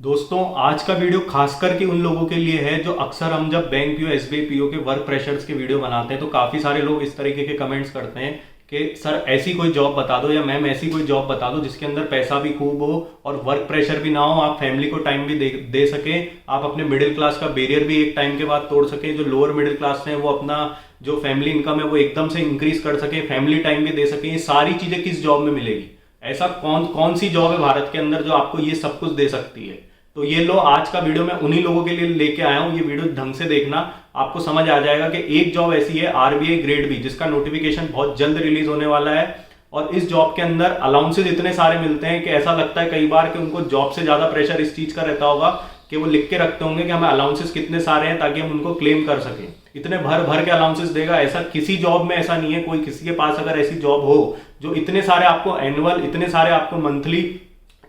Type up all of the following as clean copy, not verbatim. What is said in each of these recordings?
दोस्तों आज का वीडियो खास करके उन लोगों के लिए है जो अक्सर हम जब बैंक पीओ एसबीआई पीओ के वर्क प्रेशर्स के वीडियो बनाते हैं तो काफ़ी सारे लोग इस तरीके के कमेंट्स करते हैं कि सर ऐसी कोई जॉब बता दो या मैम ऐसी कोई जॉब बता दो जिसके अंदर पैसा भी खूब हो और वर्क प्रेशर भी ना हो, आप फैमिली को टाइम भी दे सकें, आप अपने मिडिल क्लास का बैरियर भी एक टाइम के बाद तोड़ सकें, जो लोअर मिडिल क्लास हैं वो अपना जो फैमिली इनकम है वो एकदम से इंक्रीज कर सके, फैमिली टाइम भी दे सकें। ये सारी चीज़ें किस जॉब में मिलेगी? ऐसा कौन कौन सी जॉब है भारत के अंदर जो आपको ये सब कुछ दे सकती है? तो ये लो आज का वीडियो मैं उन्हीं लोगों के लिए लेके आया हूं। ये वीडियो ढंग से देखना, आपको समझ आ जाएगा कि एक जॉब ऐसी है आरबीआई ग्रेड बी जिसका नोटिफिकेशन बहुत जल्द रिलीज होने वाला है और इस जॉब के अंदर अलाउंसेज इतने सारे मिलते हैं कि ऐसा लगता है कई बार कि उनको जॉब से ज्यादा प्रेशर इस चीज का रहता होगा कि वो लिख के रखते होंगे कि हमें अलाउंसेस कितने सारे हैं ताकि हम उनको क्लेम कर सकें। इतने भर भर के अलाउंसेस देगा, ऐसा किसी जॉब में ऐसा नहीं है। कोई किसी के पास अगर ऐसी जॉब हो जो इतने सारे आपको एनुअल, इतने सारे आपको मंथली,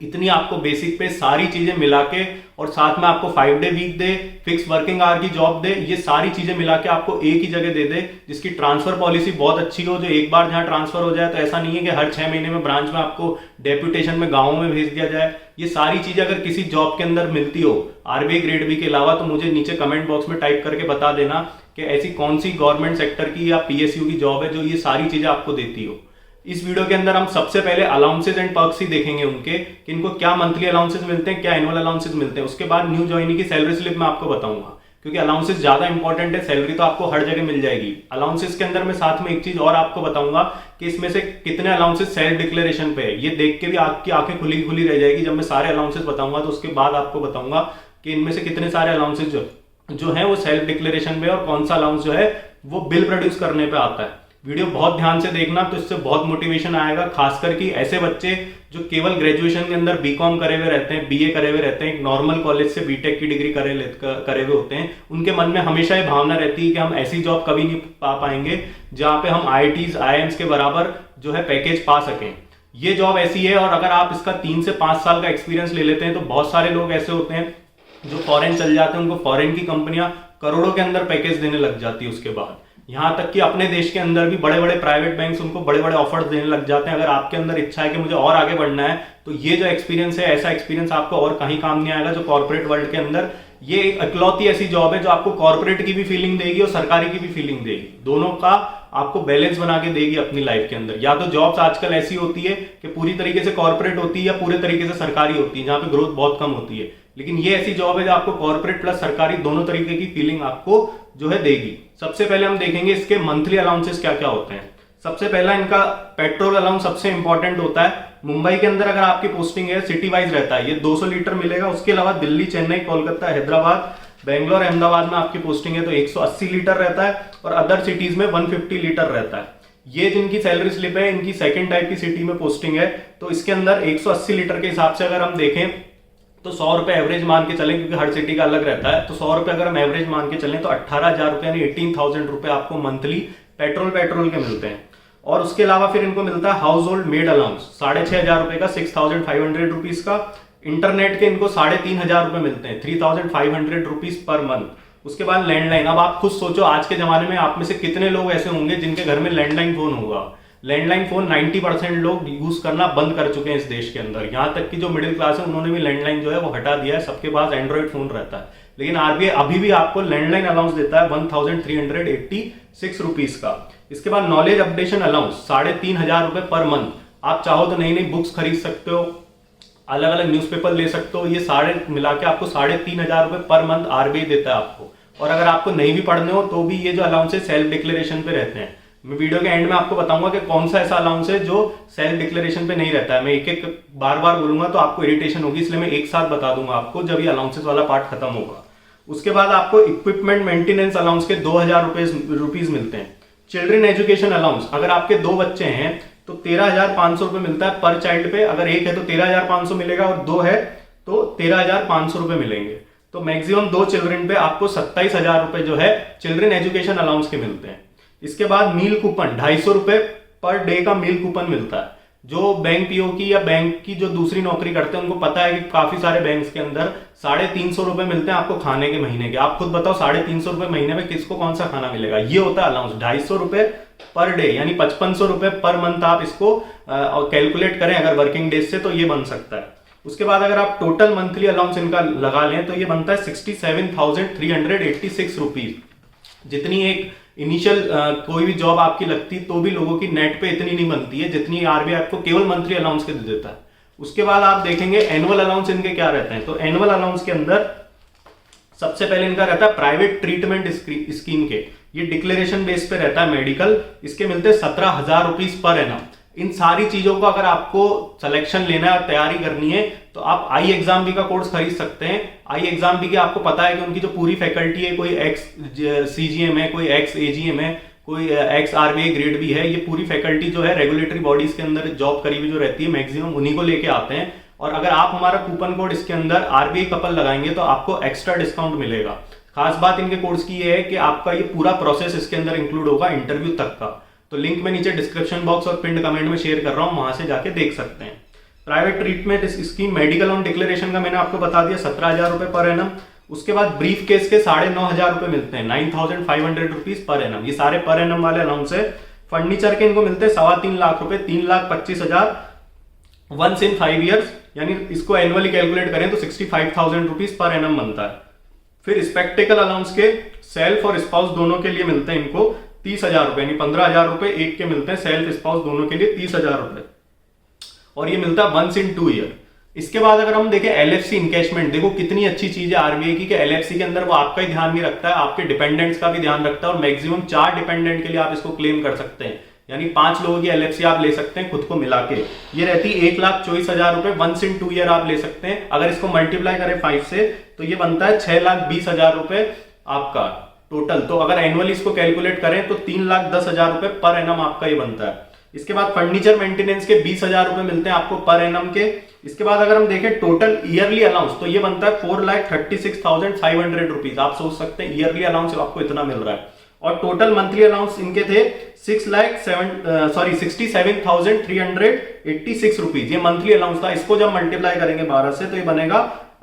इतनी आपको बेसिक पे सारी चीजें मिला के और साथ में आपको 5 डे वीक दे, फिक्स वर्किंग आवर की जॉब दे, ये सारी चीजें मिला के आपको एक ही जगह दे दे, जिसकी ट्रांसफर पॉलिसी बहुत अच्छी हो, जो एक बार जहां ट्रांसफर हो जाए तो ऐसा नहीं है कि हर 6 महीने में ब्रांच में आपको डेप्यूटेशन में गाँव में भेज दिया जाए। ये सारी चीजें अगर किसी जॉब के अंदर मिलती हो आरबीआई ग्रेड बी के अलावा तो मुझे नीचे कमेंट बॉक्स में टाइप करके बता देना कि ऐसी कौन सी गवर्नमेंट सेक्टर की या पीएसयू की जॉब है जो ये सारी चीजें आपको देती हो। इस वीडियो के अंदर हम सबसे पहले अलाउंसेज एंड पर्क्स ही देखेंगे उनके कि इनको क्या मंथली अलाउंसेज मिलते हैं, क्या एनुअल अलाउंसेज मिलते हैं। उसके बाद न्यू ज्वाइनी की सैलरी स्लिप मैं आपको बताऊंगा क्योंकि अलाउंसेज ज्यादा इंपॉर्टेंट है, सैलरी तो आपको हर जगह मिल जाएगी। अलाउंसेज के अंदर मैं साथ में एक चीज और आपको बताऊंगा कि इसमें से कितने अलाउंसेज सेल्फ डिक्लेरेशन पे है। ये देख के भी आपकी आंखें खुली खुली रह जाएगी जब मैं सारे अलाउंसेज बताऊंगा। तो उसके बाद आपको बताऊंगा कि इनमें से कितने सारे अलाउंसेज जो है वो सेल्फ डिक्लेरेशन पे और कौन सा अलाउंस जो है वो बिल प्रोड्यूस करने पे आता है। वीडियो बहुत ध्यान से देखना, तो इससे बहुत मोटिवेशन आएगा, खासकर कि ऐसे बच्चे जो केवल ग्रेजुएशन के अंदर बीकॉम करे हुए रहते हैं, बीए करे हुए रहते हैं, एक नॉर्मल कॉलेज से बीटेक की डिग्री करे हुए होते हैं। उनके मन में हमेशा ये भावना रहती है कि हम ऐसी जॉब कभी नहीं पा पाएंगे जहां पे हम आईआईटीज आईआईएम्स के बराबर जो है पैकेज पा सकें। ये जॉब ऐसी है और अगर आप इसका 3 से 5 साल का एक्सपीरियंस ले लेते हैं तो बहुत सारे लोग ऐसे होते हैं जो फॉरेन चल जाते हैं, उनको फॉरेन की कंपनियां करोड़ों के अंदर पैकेज देने लग जाती है। उसके बाद यहां तक कि अपने देश के अंदर भी बड़े बड़े प्राइवेट बैंक्स उनको बड़े बड़े ऑफर्स देने लग जाते हैं। अगर आपके अंदर इच्छा है कि मुझे और आगे बढ़ना है तो ये जो एक्सपीरियंस है, ऐसा एक्सपीरियंस आपको और कहीं काम नहीं आएगा। जो कॉर्पोरेट वर्ल्ड के अंदर ये एक इकलौती ऐसी जॉब है जो आपको कॉर्पोरेट की भी फीलिंग देगी और सरकारी की भी फीलिंग देगी, दोनों का आपको बैलेंस बना के देगी अपनी लाइफ के अंदर। या तो जॉब्स आजकल ऐसी होती है कि पूरी तरीके से कॉर्पोरेट होती है या पूरे तरीके से सरकारी होती है जहां पे ग्रोथ बहुत कम होती है, लेकिन ये ऐसी जॉब है जो आपको कॉर्पोरेट प्लस सरकारी दोनों तरीके की फीलिंग आपको जो है देगी। सबसे पहले हम देखेंगे इसके मंथली अलाउंसेस क्या क्या होते हैं। सबसे पहला इनका पेट्रोल अलाउंस सबसे इंपॉर्टेंट होता है। मुंबई के अंदर अगर आपकी पोस्टिंग है सिटी वाइज रहता है, ये 200 लीटर मिलेगा। उसके अलावा दिल्ली, चेन्नई, कोलकाता, हैदराबाद, बेंगलोर, अहमदाबाद में आपकी पोस्टिंग है तो 180 लीटर रहता है और अदर सिटीज में 150 लीटर रहता है। ये जिनकी सैलरी स्लिप है इनकी सेकंड टाइप की सिटी में पोस्टिंग है तो इसके अंदर 180 लीटर के हिसाब से अगर हम देखें तो 100 रुपए एवरेज मान के चलें, क्योंकि हर सिटी का अलग रहता है। तो 100 रुपए अगर हम एवरेज मान के चलें तो 18,000 रुपए यानी 18,000 रुपए आपको मंथली पेट्रोल के मिलते हैं। और उसके अलावा फिर इनको मिलता है हाउस होल्ड मेड अलाउंस 6,500 रुपए का, 6,500 रुपीज का। इंटरनेट के इनको 3,500 रुपए मिलते हैं, 3,500 रुपीज पर मंथ। उसके बाद लैंडलाइन। अब आप खुद सोचो आज के जमाने में आप में से कितने लोग ऐसे होंगे जिनके घर में लैंडलाइन फोन होगा। लैंडलाइन फोन 90% लोग यूज करना बंद कर चुके हैं इस देश के अंदर। यहां तक कि जो मिडिल क्लास है उन्होंने भी लैंडलाइन जो है वो हटा दिया है, सबके पास एंड्रॉइड फोन रहता है। लेकिन आरबीआई अभी भी आपको लैंडलाइन अलाउंस देता है 1,386 रुपीज का। इसके बाद नॉलेज अपडेशन अलाउंस 3,500 रुपए पर मंथ। आप चाहो तो नई नई बुक्स खरीद सकते हो, अलग अलग न्यूज़पेपर ले सकते हो, ये सारे मिला के आपको 3,500 रुपए पर मंथ आरबीआई देता है आपको। और अगर आपको नहीं भी पढ़ने हो तो भी ये जो अलाउंस है सेल्फ डिक्लेरेशन पे रहते हैं। मैं वीडियो के एंड में आपको बताऊंगा कि कौन सा ऐसा अलाउंस है जो सेल्फ डिक्लेरेशन पे नहीं रहता है। मैं एक एक बार बोलूंगा तो आपको इरिटेशन होगी, इसलिए मैं एक साथ बता दूंगा आपको जब ये अलाउंसेस वाला पार्ट खत्म होगा। उसके बाद आपको इक्विपमेंट मेंटेनेंस अलाउंस के 2,000 रुपीज मिलते हैं। चिल्ड्रन एजुकेशन अलाउंस, अगर आपके 2 बच्चे हैं तो 13,500 रुपए मिलता है पर चाइल्ड पे। अगर एक है तो 13,500 मिलेगा और 2 है तो 13,500 रुपए मिलेंगे। तो मैक्सिमम 2 चिल्ड्रन पे आपको 27,000 रुपए जो है चिल्ड्रन एजुकेशन अलाउंस के मिलते हैं। इसके बाद मील कूपन 250 रुपए पर डे का मील कूपन मिलता है। जो बैंक पीओ की या बैंक की जो दूसरी नौकरी करते हैं उनको पता है कि काफी सारे बैंक्स के अंदर 350 रुपए मिलते हैं आपको खाने के महीने के। आप खुद बताओ 350 रुपए महीने में किसको कौन सा खाना मिलेगा? ये होता है अलाउंस। 250 रुपए पर डे यानी 5500 रुपए पर मंथ। आप इसको कैलकुलेट करें अगर वर्किंग डेज से तो ये बन सकता है। उसके बाद अगर आप टोटल मंथली अलाउंस इनका लगा लें तो ये बनता है 67,386 रुपीज। जितनी एक इनिशियल कोई भी जॉब आपकी लगती तो भी लोगों की नेट पे इतनी नहीं बनती है जितनी आरबीआई आपको केवल मंथली अलाउंस के दे देता है। उसके बाद आप देखेंगे एनुअल अलाउंस इनके क्या रहते हैं। तो एनुअल अलाउंस के अंदर सबसे पहले इनका रहता है प्राइवेट ट्रीटमेंट स्कीम के, ये डिक्लेरेशन बेस पे रहता है मेडिकल, इसके मिलते हैं 17,000 रुपीज पर एनम। इन सारी चीजों को अगर आपको सिलेक्शन लेना है और तैयारी करनी है तो आप आई एग्जाम बी का कोर्स खरीद सकते हैं। आई एग्जाम बी की आपको पता है कि उनकी जो पूरी फैकल्टी है, कोई एक्स सीजीएम है, कोई एक्स एजीएम है, कोई एक्स आरबीआई ग्रेड भी है, ये पूरी फैकल्टी जो है रेगुलेटरी बॉडीज के अंदर जॉब करीबी जो रहती है मैक्सिमम उन्हीं को लेके आते हैं। और अगर आप हमारा कूपन कोड इसके अंदर आरबीआई कपल लगाएंगे तो आपको एक्स्ट्रा डिस्काउंट मिलेगा। खास बात इनके कोर्स की ये है कि आपका ये पूरा प्रोसेस इसके अंदर इंक्लूड होगा इंटरव्यू तक का। तो लिंक मैं नीचे डिस्क्रिप्शन बॉक्स और पिंड कमेंट में शेयर कर रहा हूं, वहां से जाके देख सकते हैं। Private treatment scheme medical on declaration का मैंने आपको बता दिया 17,000 रुपए पर एनम। उसके बाद ब्रीफ केस के 9,500 रुपए मिलते हैं, 9,500 रुपीज पर एनम। ये सारे पर एनम वाले अलाउंस है। फर्नीचर के इनको मिलते हैं 3.25 लाख रुपए, 3,25,000 वंस इन 5 ईयर्स, यानी इसको एनुअली कैलकुलेट करें तो 65,000 रुपीज पर एनम बनता है। फिर स्पेक्टिकल अलाउंस के सेल्फ और स्पाउस दोनों के लिए मिलते हैं इनको 30,000 रुपए, यानी 15,000 रुपए एक के मिलते हैं, सेल्फ स्पाउस दोनों के लिए 30,000 रुपए, और ये मिलता है वंस इन 2 ईयर। इसके बाद अगर हम देखें एलएफसी इनकैशमेंट, देखो कितनी अच्छी चीज है आरबीआई की कि एलएफसी के अंदर वो आपका ही ध्यान भी रखता है, आपके डिपेंडेंट्स का भी ध्यान रखता है, और मैक्सिमम 4 डिपेंडेंट के लिए आप इसको क्लेम कर सकते हैं, यानी 5 लोगों की एलएफसी आप ले सकते हैं खुद को मिला के। ये रहती है 1,24,000 रुपए, वंस इन 2 ईयर आप ले सकते हैं। अगर इसको मल्टीप्लाई करें 5 से तो ये बनता है 6,20,000 रुपए आपका टोटल। तो अगर एनुअली इसको कैलकुलेट करें तो 3,10,000 रुपए पर एनम आपका ये बनता है। इसके बाद फर्नीचर मेंटेनेंस के 20,000 रुपए मिलते हैं आपको पर एनम के। इसके बाद अगर हम देखें टोटल ईयरली अलाउंस तो ये बनता है 4,36,500 रुपीज। आप सोच सकते हैं ईयरली अलाउंस आपको इतना मिल रहा है। और टोटल मंथली अलाउंस इनके थे 67,386 रुपीज, ये मंथली अलाउंस था। इसको जब मल्टीप्लाई करेंगे 12 से तो ये बनेगा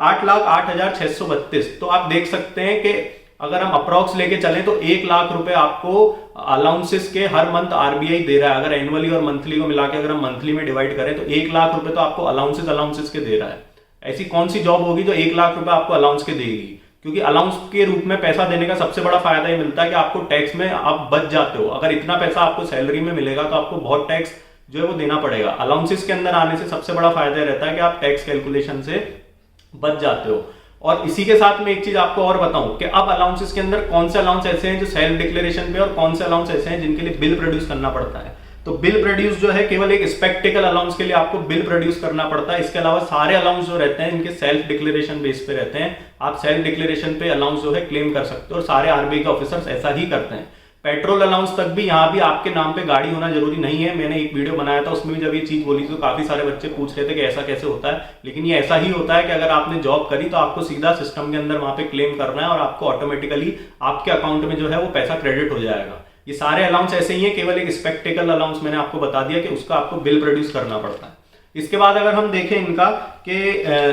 8,08,632। तो आप देख सकते हैं कि अगर हम अप्रॉक्स लेके चलें तो 1 लाख रुपए आपको अलाउंसेस के हर मंथ आरबीआई दे रहा है। अगर एनुअली और मंथली को मिला के अगर हम मंथली में डिवाइड करें तो 1 लाख रुपए तो आपको अलाउंसेस के दे रहा है। ऐसी कौन सी जॉब होगी जो 1 लाख रुपए आपको अलाउंस के देगी? क्योंकि अलाउंस के रूप में पैसा देने का सबसे बड़ा फायदा ये मिलता है कि आपको टैक्स में आप बच जाते हो। अगर इतना पैसा आपको सैलरी में मिलेगा तो आपको बहुत टैक्स जो है वो देना पड़ेगा। अलाउंसेस के अंदर आने से सबसे बड़ा फायदा रहता है कि आप टैक्स कैलकुलेशन से बच जाते हो। और इसी के साथ में एक चीज आपको और बताऊं कि अब अलाउंसेस के अंदर कौन से अलाउंस ऐसे हैं जो सेल्फ डिक्लेरेशन पे और कौन से अलाउंस ऐसे हैं जिनके लिए बिल प्रोड्यूस करना पड़ता है। तो बिल प्रोड्यूस जो है केवल एक स्पेक्टिकल अलाउंस के लिए आपको बिल प्रोड्यूस करना पड़ता है। इसके अलावा सारे अलाउंस जो रहते हैं इनके सेल्फ डिक्लेरेशन बेस पे रहते हैं। आप सेल्फ डिक्लेरेशन पे अलाउंस जो है क्लेम कर सकते हो और सारे आरबीआई के ऑफिसर्स ऐसा ही करते हैं। पेट्रोल अलाउंस तक भी यहाँ भी आपके नाम पे गाड़ी होना जरूरी नहीं है। मैंने एक वीडियो बनाया था उसमें भी जब ये चीज बोली तो काफी सारे बच्चे पूछ रहे थे कि ऐसा कैसे होता है, लेकिन ये ऐसा ही होता है कि अगर आपने जॉब करी तो आपको सीधा सिस्टम के अंदर वहां पे क्लेम करना है और आपको ऑटोमेटिकली आपके अकाउंट में जो है वो पैसा क्रेडिट हो जाएगा। ये सारे अलाउंस ऐसे ही है, केवल एक स्पेक्टिकल अलाउंस मैंने आपको बता दिया कि उसका आपको बिल प्रोड्यूस करना पड़ता है। इसके बाद अगर हम देखें इनका कि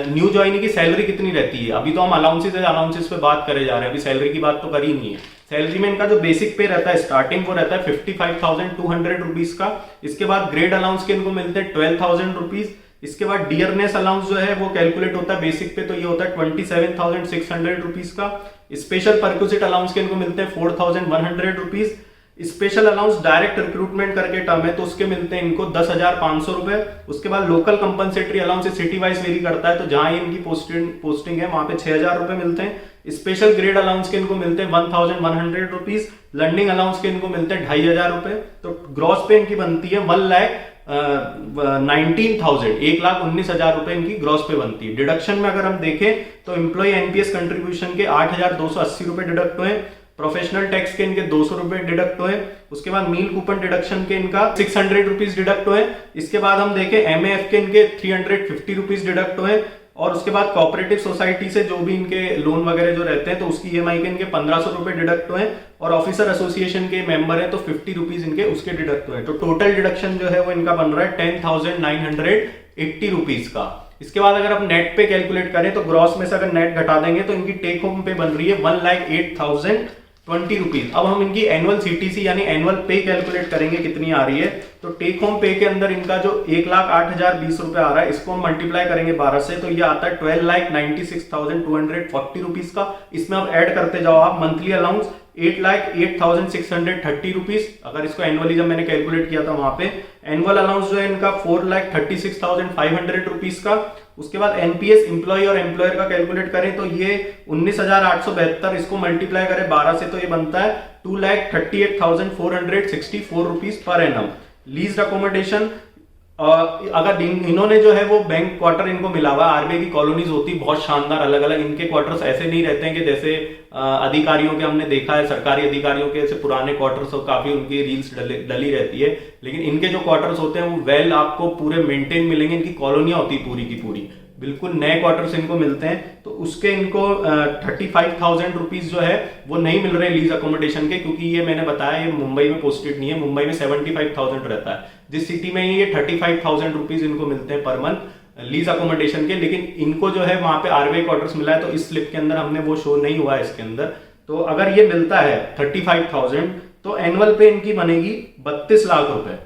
न्यू ज्वाइनी की सैलरी कितनी रहती है, अभी तो हम अलाउंसेस पे बात करे जा रहे हैं, अभी सैलरी की बात तो करी नहीं है। सैलरी में इनका जो बेसिक पे रहता है स्टार्टिंग वो रहता है 55,200 रुपीज का। इसके बाद ग्रेड अलाउंस के इनको मिलते हैं 12,000 रुपीज। इसके बाद डियरनेस अलाउंस जो है वो कैलकुलेट होता है बेसिक पे, तो ये होता है 27,600 रुपीज का। स्पेशल परक्विजिट अलाउंस के इनको मिलते हैं 4,100 rupees. Special allowance direct recruitment करके टर्म है तो उसके मिलते हैं इनको 10,500 रुपए। उसके बाद local compensatory allowance city wise very करता है, तो जहां इनकी पोस्टिंग है वहां पे 6,000 रुपए मिलते हैं। स्पेशल ग्रेड अलाउंस के इनको मिलते हैं 1,100 रुपीज। लर्निंग अलाउंस के इनको मिलते हैं 2,500 रुपए। तो ग्रॉस पे इनकी बनती है 1,19,000 रुपए इनकी ग्रॉस पे बनती है। डिडक्शन में अगर हम देखें तो एम्प्लॉय एनपीएस कंट्रीब्यूशन के 8,280 रुपए डिडक्ट हुए। प्रोफेशनल टैक्स के इनके 200 रुपए डिडक्ट हुए। उसके बाद मील कूपन डिडक्शन के इनका 600 रुपीज डिडक्ट हुए। इसके बाद हम देखें एमएएफ के इनके 350 रुपीज डिडक्ट हुए। और उसके बाद कोऑपरेटिव सोसाइटी से जो भी इनके लोन वगैरह जो रहते हैं तो उसकी ईएमआई के इनके 1,500 रुपए डिडक्ट हुए। और ऑफिसर एसोसिएशन के मेंबर हैं तो 50 रुपीज इनके उसके डिडक्ट हुए। तो टोटल डिडक्शन जो है वो इनका बन रहा है 10,980 रुपीज का। इसके बाद अगर आप नेट पे कैलकुलेट करें तो ग्रॉस में से अगर नेट घटा देंगे तो इनकी टेक होम पे बन रही है 1,08,020 रुपीज। अब हम इनकी एनुअल सीटीसी यानी एनुअल पे कैलकुलेट करेंगे कितनी आ रही है, तो टेक होम पे के अंदर इनका जो 1,08,020 रुपए आ रहा है, इसको हम मल्टीप्लाई करेंगे 12 से, तो ये आता है 12,96,240 रुपीज का। इसमें अब ऐड करते जाओ आप मंथली अलाउंस 8,08,630 रुपीज। अगर इसको एनुअली जब मैंने कैलकुलेट किया था वहां पे एनुअल अलाउंस जो है इनका 4,36,500 रुपीज का। उसके बाद एनपीएस एम्प्लॉय और एम्प्लॉयर का कैलकुलेट करें तो ये 19,872, इसको मल्टीप्लाई करें 12 से तो ये बनता है 2,38,464 rupees per annum. Lease accommodation अगर इन्होंने जो है वो बैंक क्वार्टर इनको मिला हुआ, आरबीआई की कॉलोनीज होती बहुत शानदार अलग अलग, इनके क्वार्टर्स ऐसे नहीं रहते हैं कि जैसे अधिकारियों के हमने देखा है, सरकारी अधिकारियों के ऐसे पुराने क्वार्टर्स और काफी उनकी रील्स डली रहती है, लेकिन इनके जो क्वार्टर्स होते हैं वो वेल आपको पूरे मेंटेन मिलेंगे। इनकी कॉलोनियां होती पूरी की पूरी, बिल्कुल नए क्वार्टर्स इनको मिलते हैं। तो उसके इनको 35,000 रुपीज जो है वो नहीं मिल रहे लीज अकोमोडेशन के, क्योंकि ये मैंने बताया ये मुंबई में पोस्टेड नहीं है, मुंबई में 75,000 रहता है, जिस सिटी में ये 35,000 रुपीज इनको मिलते हैं पर मंथ लीज अकोमोडेशन के। लेकिन इनको जो है वहां पे आरबीआई क्वार्टर्स मिला है, तो इस स्लिप के अंदर हमने वो शो नहीं हुआ है इसके अंदर। तो अगर ये मिलता है 35,000 तो एनुअल पे इनकी बनेगी 32 लाख रुपए,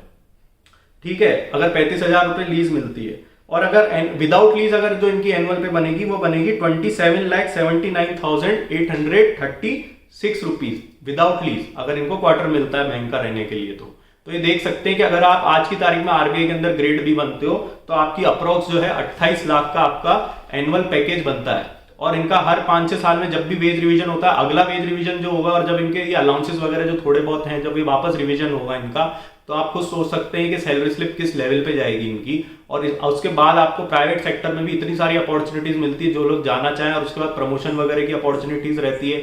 ठीक है, अगर 35,000 रुपए लीज मिलती है। और अगर विदाउट लीज अगर जो इनकी एनुअल पे बनेगी वो बनेगी 27,79,836 रुपीज विदाउट लीज, अगर इनको क्वार्टर मिलता है बैंक का रहने के लिए। तो ये देख सकते हैं कि अगर आप आज की तारीख में आरबीआई के अंदर ग्रेड बी बनते हो तो आपकी अप्रोक्स जो है 28 लाख का आपका एनुअल पैकेज बनता है। और इनका हर 5-6 साल में जब भी वेज रिवीजन होता है, अगला वेज रिवीजन जो होगा और जब इनके ये अलाउंसेस वगैरह जो थोड़े बहुत हैं जब ये वापस रिवीजन होगा इनका, तो आप खुद सोच सकते हैं कि सैलरी स्लिप किस लेवल पे जाएगी इनकी। और उसके बाद आपको प्राइवेट सेक्टर में भी इतनी सारी अपॉर्चुनिटीज मिलती है जो लोग जाना चाहें, और उसके बाद प्रमोशन वगैरह की अपॉर्चुनिटीज रहती है।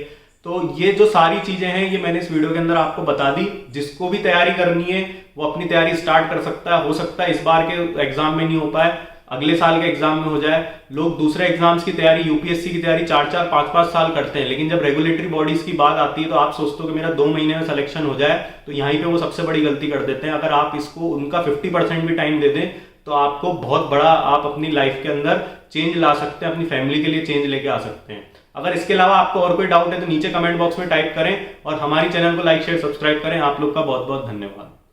तो ये जो सारी चीजें हैं ये मैंने इस वीडियो के अंदर आपको बता दी। जिसको भी तैयारी करनी है वो अपनी तैयारी स्टार्ट कर सकता है। हो सकता है इस बार के एग्जाम में नहीं हो पाए, अगले साल के एग्जाम में हो जाए। लोग दूसरे एग्जाम्स की तैयारी, यूपीएससी की तैयारी 4-4, 5-5 साल करते हैं, लेकिन जब रेगुलेटरी बॉडीज की बात आती है तो आप सोचते हो कि मेरा 2 महीने में सिलेक्शन हो जाए, तो यहीं पे वो सबसे बड़ी गलती कर देते हैं। अगर आप इसको उनका 50% भी टाइम दे दें तो आपको बहुत बड़ा आप अपनी लाइफ के अंदर चेंज ला सकते हैं, अपनी फैमिली के लिए चेंज लेके आ सकते हैं। अगर इसके अलावा आपको और कोई डाउट है तो नीचे कमेंट बॉक्स में टाइप करें और हमारी चैनल को लाइक शेयर सब्सक्राइब करें। आप लोग का बहुत बहुत धन्यवाद।